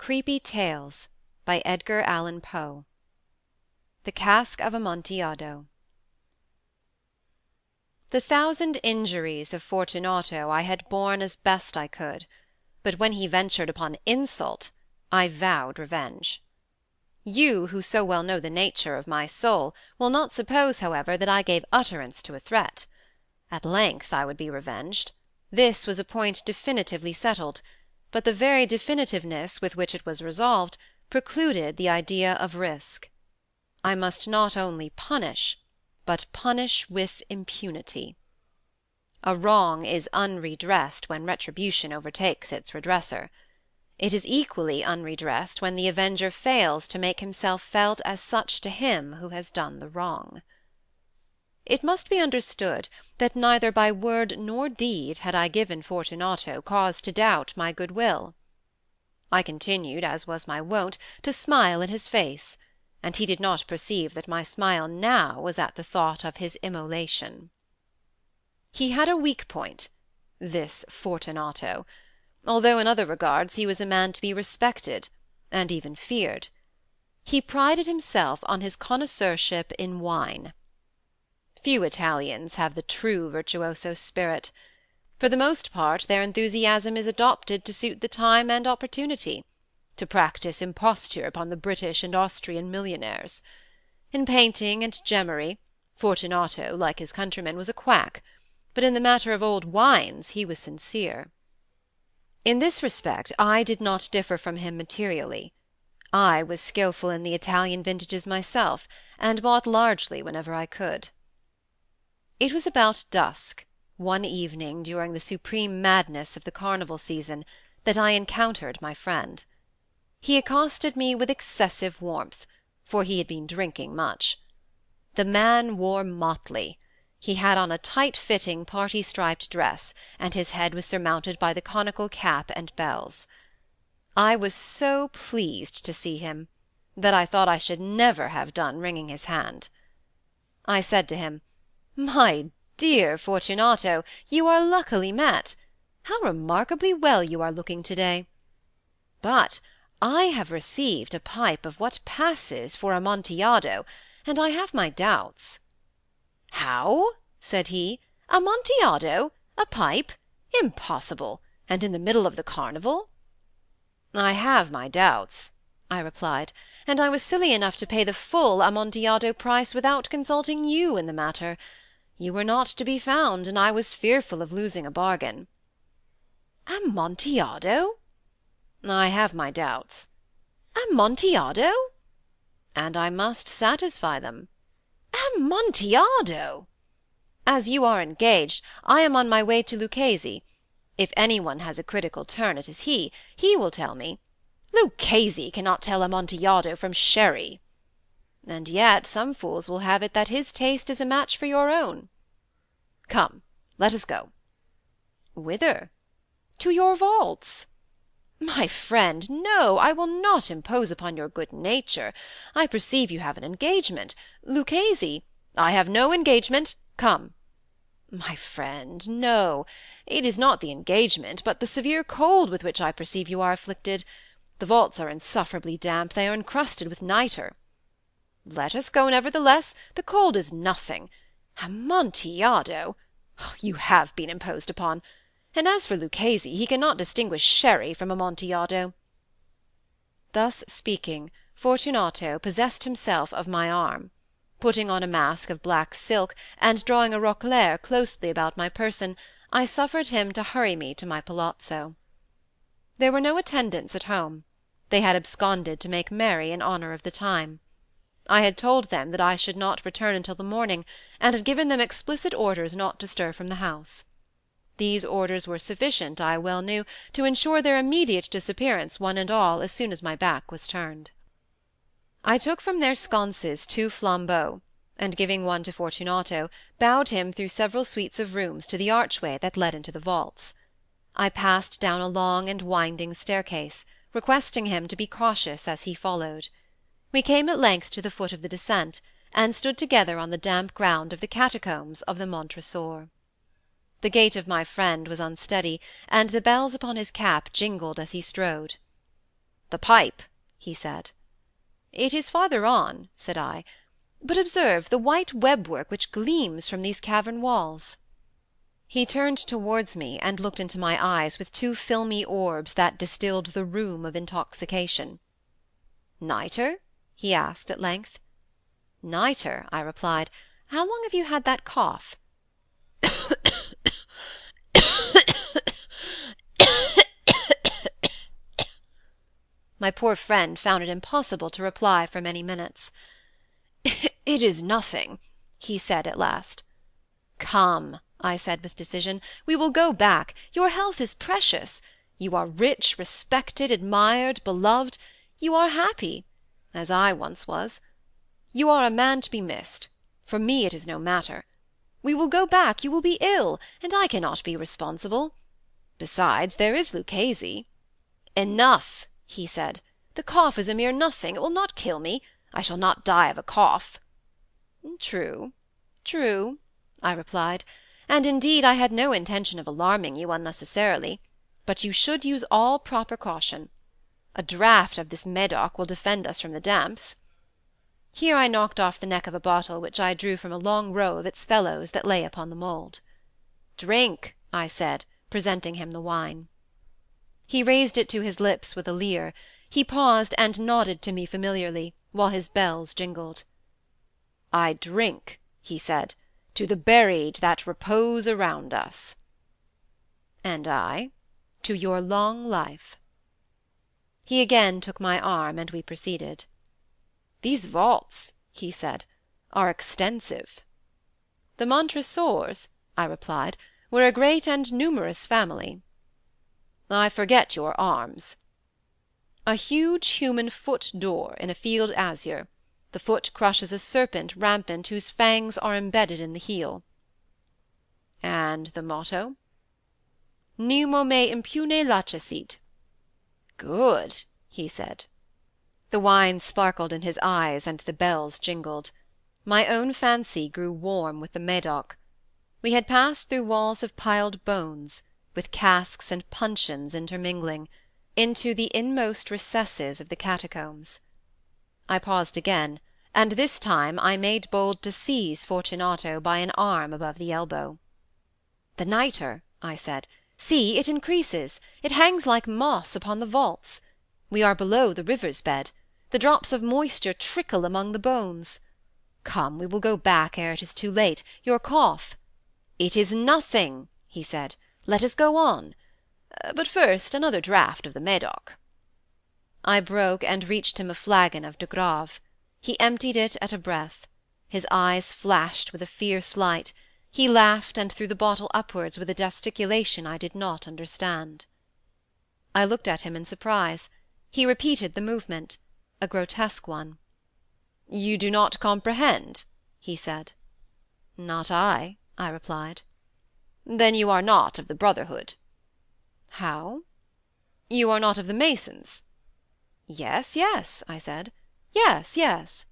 Creepy Tales by Edgar Allan Poe. The Cask of Amontillado. The 1,000 injuries of Fortunato I had borne as best I could, but when he ventured upon insult, I vowed revenge. You, who so well know the nature of my soul, will not suppose, however, that I gave utterance to a threat. At length I would be revenged. This was a point definitively settled, but the very definitiveness with which it was resolved precluded the idea of risk. I must not only punish, but punish with impunity. A wrong is unredressed when retribution overtakes its redresser. It is equally unredressed when the avenger fails to make himself felt as such to him who has done the wrong. It must be understood that neither by word nor deed had I given Fortunato cause to doubt my good will. I continued, as was my wont, to smile in his face, and he did not perceive that my smile now was at the thought of his immolation. He had a weak point, this Fortunato, although in other regards he was a man to be respected, and even feared. He prided himself on his connoisseurship in wine. Few Italians have the true virtuoso spirit. For the most part their enthusiasm is adopted to suit the time and opportunity, to practise imposture upon the British and Austrian millionaires. In painting and gemmery, Fortunato, like his countrymen, was a quack, but in the matter of old wines he was sincere. In this respect I did not differ from him materially. I was skilful in the Italian vintages myself, and bought largely whenever I could. It was about dusk, one evening during the supreme madness of the carnival season, that I encountered my friend. He accosted me with excessive warmth, for he had been drinking much. The man wore motley. He had on a tight-fitting party-striped dress, and his head was surmounted by the conical cap and bells. I was so pleased to see him, that I thought I should never have done wringing his hand. I said to him, "My dear Fortunato, you are luckily met. How remarkably well you are looking to-day! But I have received a pipe of what passes for Amontillado, and I have my doubts." "How?" said he. "Amontillado? A pipe? Impossible! And in the middle of the carnival?" "I have my doubts," I replied, "and I was silly enough to pay the full Amontillado price without consulting you in the matter. You were not to be found, and I was fearful of losing a bargain." "Amontillado?" "I have my doubts." "Amontillado?" "And I must satisfy them." "Amontillado!" "As you are engaged, I am on my way to Lucchese. If any one has a critical turn, it is he. He will tell me." "Lucchese cannot tell Amontillado from sherry." "And yet some fools will have it that his taste is a match for your own." "Come, let us go." "Whither?" "To your vaults." "My friend, no, I will not impose upon your good nature. I perceive you have an engagement. Lucchese—" "I have no engagement. Come." "My friend, no. It is not the engagement, but the severe cold with which I perceive you are afflicted. The vaults are insufferably damp, they are encrusted with nitre." "Let us go, nevertheless. The cold is nothing. Amontillado! You have been imposed upon. And as for Lucchese, he cannot distinguish sherry from Amontillado." Thus speaking, Fortunato possessed himself of my arm. Putting on a mask of black silk, and drawing a roquelaire closely about my person, I suffered him to hurry me to my palazzo. There were no attendants at home. They had absconded to make merry in honour of the time. I had told them that I should not return until the morning, and had given them explicit orders not to stir from the house. These orders were sufficient, I well knew, to ensure their immediate disappearance one and all as soon as my back was turned. I took from their sconces 2 flambeaux, and giving one to Fortunato, bowed him through several suites of rooms to the archway that led into the vaults. I passed down a long and winding staircase, requesting him to be cautious as he followed. We came at length to the foot of the descent, and stood together on the damp ground of the catacombs of the Montresor. The gait of my friend was unsteady, and the bells upon his cap jingled as he strode. "The pipe," he said. "It is farther on," said I. "But observe the white web–work which gleams from these cavern walls." He turned towards me, and looked into my eyes with two filmy orbs that distilled the rheum of intoxication. "Nitre?" he asked at length. "Nitre," I replied. "How long have you had that cough?" My poor friend found it impossible to reply for many minutes. "It is nothing," he said at last. "Come," I said with decision, "we will go back. Your health is precious. You are rich, respected, admired, beloved. You are happy, as I once was. You are a man to be missed. For me it is no matter. We will go back. You will be ill, and I cannot be responsible. Besides, there is Luchesi." "Enough," he said. "The cough is a mere nothing. It will not kill me. I shall not die of a cough." "True, true," I replied, "and indeed I had no intention of alarming you unnecessarily; but you should use all proper caution. A draught of this Medoc will defend us from the damps." Here I knocked off the neck of a bottle which I drew from a long row of its fellows that lay upon the mould. "Drink," I said, presenting him the wine. He raised it to his lips with a leer. He paused and nodded to me familiarly, while his bells jingled. "I drink," he said, "to the buried that repose around us." "And I, to your long life." He again took my arm, and we proceeded. "These vaults," he said, "are extensive." "The Montresors," I replied, "were a great and numerous family." "I forget your arms." "A huge human foot d'or in a field azure. The foot crushes a serpent rampant whose fangs are embedded in the heel." "And the motto?" "Nemo me impune lacessit." "Good," he said. The wine sparkled in his eyes, and the bells jingled. My own fancy grew warm with the Medoc. We had passed through walls of piled bones, with casks and puncheons intermingling, into the inmost recesses of the catacombs. I paused again, and this time I made bold to seize Fortunato by an arm above the elbow. "The nitre," I said. "See, it increases. It hangs like moss upon the vaults. We are below the river's bed. The drops of moisture trickle among the bones. Come, we will go back ere it is too late. Your cough—" "It is nothing," he said. "Let us go on. But first another draught of the Medoc." I broke and reached him a flagon of de Grave. He emptied it at a breath. His eyes flashed with a fierce light. He laughed, and threw the bottle upwards with a gesticulation I did not understand. I looked at him in surprise. He repeated the movement, a grotesque one. "You do not comprehend?" he said. "Not I," I replied. "Then you are not of the Brotherhood." "How?" "You are not of the Masons?" "Yes, yes," I said. "Yes, yes."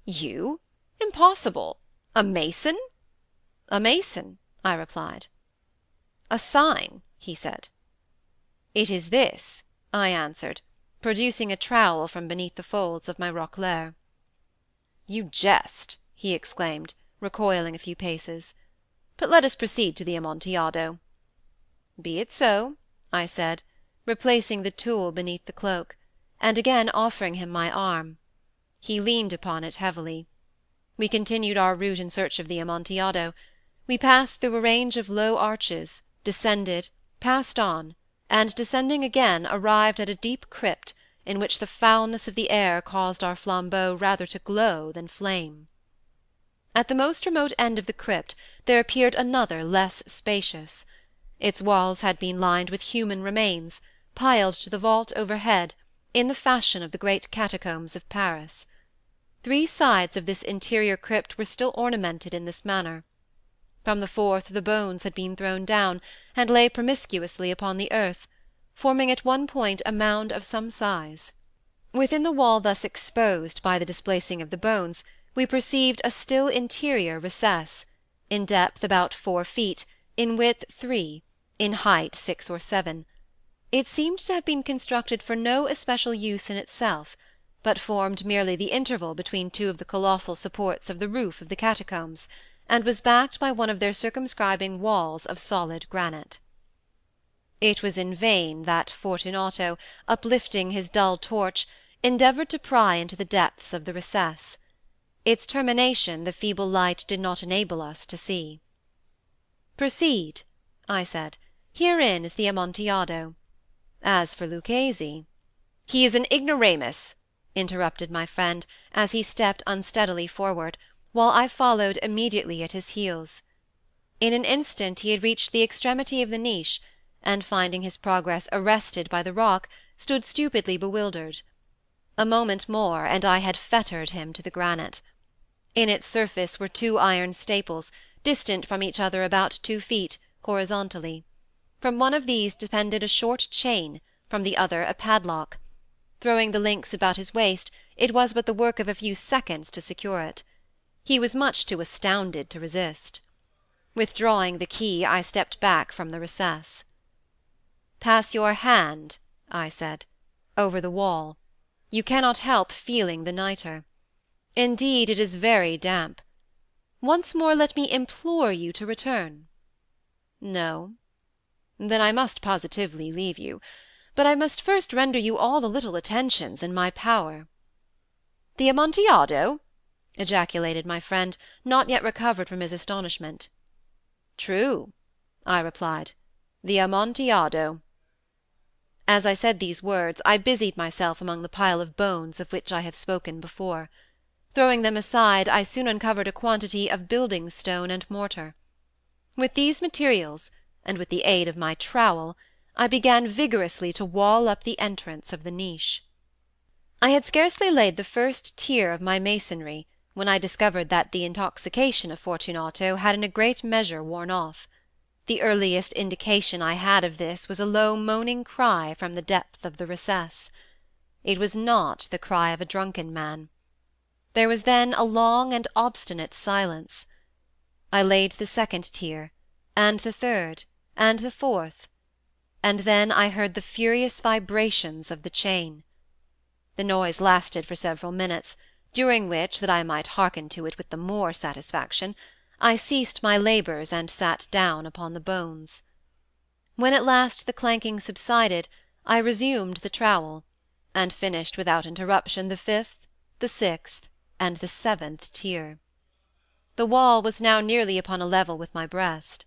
"You? Impossible! A Mason?" "A Mason," I replied. "A sign," he said. "It is this," I answered, producing a trowel from beneath the folds of my roquelaire. "You jest," he exclaimed, recoiling a few paces. "But let us proceed to the Amontillado." "Be it so," I said, replacing the tool beneath the cloak, and again offering him my arm. He leaned upon it heavily. We continued our route in search of the Amontillado. We passed through a range of low arches, descended, passed on, and descending again, arrived at a deep crypt, in which the foulness of the air caused our flambeaux rather to glow than flame. At the most remote end of the crypt there appeared another less spacious. Its walls had been lined with human remains, piled to the vault overhead, in the fashion of the great catacombs of Paris. 3 sides of this interior crypt were still ornamented in this manner. From the 4th the bones had been thrown down, and lay promiscuously upon the earth, forming at one point a mound of some size. Within the wall thus exposed by the displacing of the bones, we perceived a still interior recess, in depth about 4 feet, in width 3, in height 6 or 7. It seemed to have been constructed for no especial use in itself, but formed merely the interval between two of the colossal supports of the roof of the catacombs, and was backed by one of their circumscribing walls of solid granite. It was in vain that Fortunato, uplifting his dull torch, endeavoured to pry into the depths of the recess. Its termination the feeble light did not enable us to see. "Proceed," I said. "Herein is the Amontillado. As for Luchesi—" "He is an ignoramus," interrupted my friend, as he stepped unsteadily forward, while I followed immediately at his heels. In an instant he had reached the extremity of the niche, and finding his progress arrested by the rock, stood stupidly bewildered. A moment more, and I had fettered him to the granite. In its surface were two iron staples, distant from each other about 2 feet, horizontally. From one of these depended a short chain, from the other a padlock. Throwing the links about his waist, it was but the work of a few seconds to secure it. He was much too astounded to resist. Withdrawing the key, I stepped back from the recess. "Pass your hand," I said, "over the wall. You cannot help feeling the nitre. Indeed, it is very damp. Once more let me implore you to return. No? Then I must positively leave you. But I must first render you all the little attentions in my power." "The Amontillado!" ejaculated my friend, not yet recovered from his astonishment. "True," I replied, "the Amontillado." As I said these words, I busied myself among the pile of bones of which I have spoken before. Throwing them aside, I soon uncovered a quantity of building stone and mortar. With these materials, and with the aid of my trowel, I began vigorously to wall up the entrance of the niche. I had scarcely laid the first tier of my masonry, when I discovered that the intoxication of Fortunato had in a great measure worn off. The earliest indication I had of this was a low moaning cry from the depth of the recess. It was not the cry of a drunken man. There was then a long and obstinate silence. I laid the second tier, and the third, and the fourth, and then I heard the furious vibrations of the chain. The noise lasted for several minutes, during which, that I might hearken to it with the more satisfaction, I ceased my labours and sat down upon the bones. When at last the clanking subsided, I resumed the trowel, and finished without interruption the 5th, the 6th, and the 7th tier. The wall was now nearly upon a level with my breast.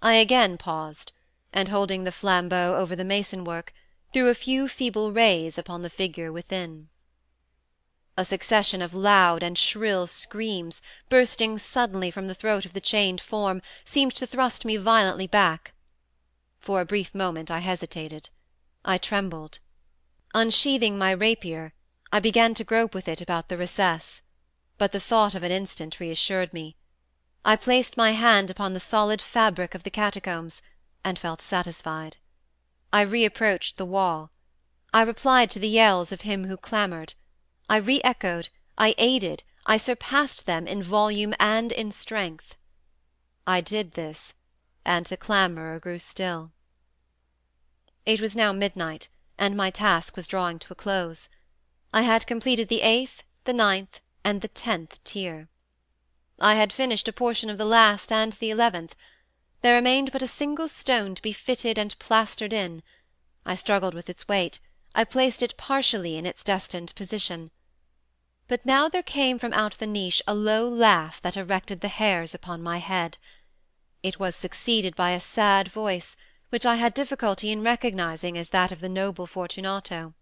I again paused, and holding the flambeau over the mason work, threw a few feeble rays upon the figure within. A succession of loud and shrill screams, bursting suddenly from the throat of the chained form, seemed to thrust me violently back. For a brief moment I hesitated. I trembled. Unsheathing my rapier, I began to grope with it about the recess, but the thought of an instant reassured me. I placed my hand upon the solid fabric of the catacombs, and felt satisfied. I reapproached the wall. I replied to the yells of him who clamoured. I re-echoed, I aided, I surpassed them in volume and in strength. I did this, and the clamourer grew still. It was now midnight, and my task was drawing to a close. I had completed the 8th, the 9th, and the 10th tier. I had finished a portion of the last and the 11th. There remained but a single stone to be fitted and plastered in. I struggled with its weight. I placed it partially in its destined position. But now there came from out the niche a low laugh that erected the hairs upon my head. It was succeeded by a sad voice, which I had difficulty in recognizing as that of the noble Fortunato.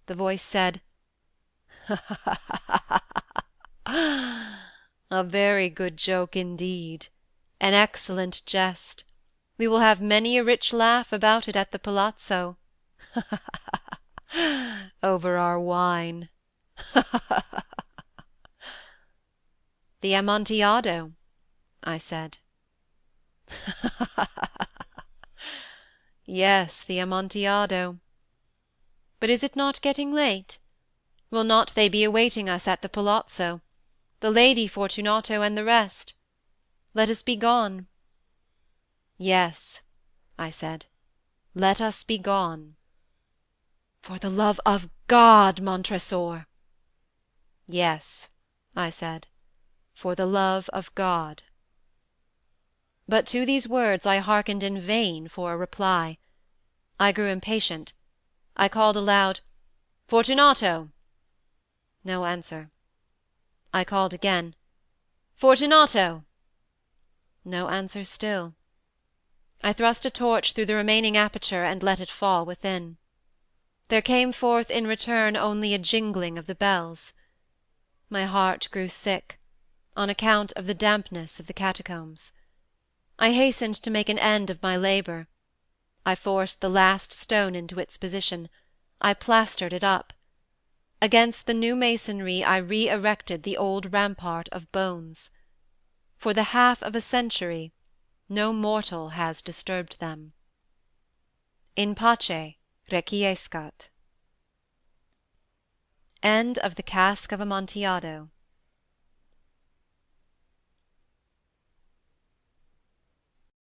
The voice said, "A very good joke indeed. An excellent jest. We will have many a rich laugh about it at the palazzo. Over our wine. "The Amontillado," I said. "Yes, the Amontillado. But is it not getting late? Will not they be awaiting us at the palazzo, the Lady Fortunato and the rest? Let us be gone." "Yes," I said, Let us be gone." "For the love of God, Montresor!" "Yes," I said, "for the love of God." But to these words I hearkened in vain for a reply. I grew impatient. I called aloud, "Fortunato!" No answer. I called again, "Fortunato!" No answer still. I thrust a torch through the remaining aperture and let it fall within. There came forth in return only a jingling of the bells. My heart grew sick, on account of the dampness of the catacombs. I hastened to make an end of my labour. I forced the last stone into its position. I plastered it up. Against the new masonry I re erected the old rampart of bones. For the half of a century no mortal has disturbed them. In pace requiescat. End of the Cask of Amontillado.